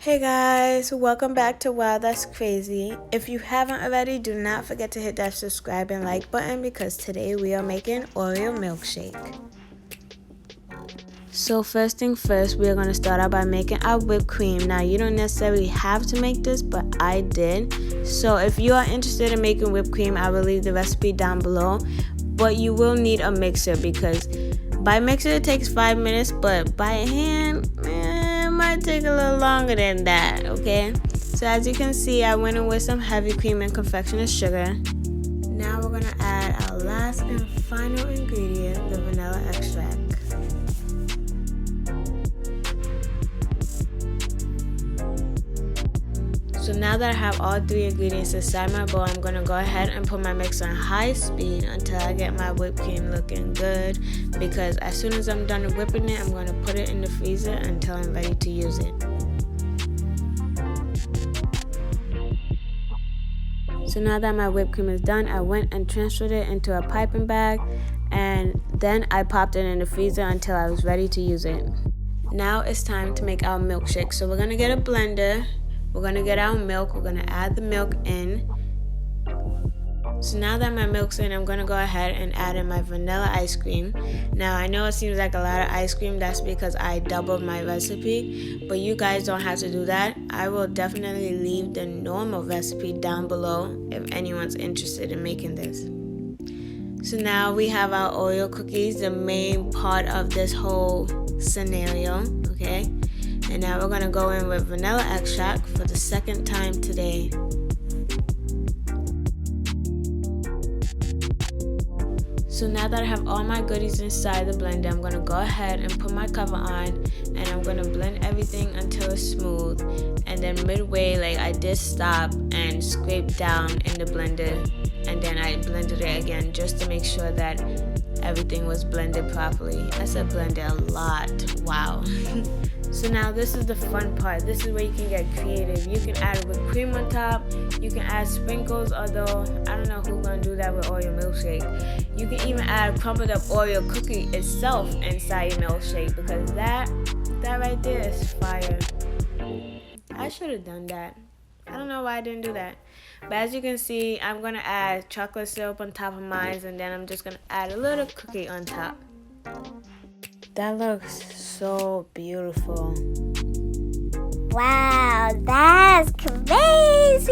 Hey guys, welcome back to Wow That's Crazy. If you haven't already, do not forget to hit that subscribe and like button because today we are making Oreo Milkshake. So first thing first, we are going to start out by making our whipped cream. Now you don't necessarily have to make this, but I did. So if you are interested in making whipped cream, I will leave the recipe down below. But you will need a mixer because by mixer it takes 5 minutes, but by hand, it might take a little longer than that, okay? So as you can see, I went in with some heavy cream and confectioner's sugar. Now we're gonna add our last and final ingredient, the vanilla extract. So now that I have all 3 ingredients inside my bowl, I'm going to go ahead and put my mixer on high speed until I get my whipped cream looking good, because as soon as I'm done whipping it, I'm going to put it in the freezer until I'm ready to use it. So now that my whipped cream is done, I went and transferred it into a piping bag, and then I popped it in the freezer until I was ready to use it. Now it's time to make our milkshake. So we're going to get a blender. We're going to get our milk. We're going to add the milk in. So now that my milk's in, I'm going to go ahead and add in my vanilla ice cream. Now I know it seems like a lot of ice cream. That's because I doubled my recipe. But you guys don't have to do that. I will definitely leave the normal recipe down below if anyone's interested in making this. So now we have our Oreo cookies, the main part of this whole scenario, okay? And now we're going to go in with vanilla extract for the second time today. So now that I have all my goodies inside the blender, I'm going to go ahead and put my cover on, and I'm going to blend everything until it's smooth. And then midway, I did stop and scrape down in the blender, and then I blended it again just to make sure that everything was blended properly. I said blended a lot. Wow. So now this is the fun part. This is where you can get creative. You can add whipped cream on top. You can add sprinkles, although I don't know who's gonna do that with Oreo milkshake. You can even add crumbled up Oreo cookie itself inside your milkshake, because that right there is fire. I should have done that. I don't know why I didn't do that. But as you can see, I'm gonna add chocolate syrup on top of mine, and then I'm just gonna add a little cookie on top. That looks so beautiful. Wow, that's crazy!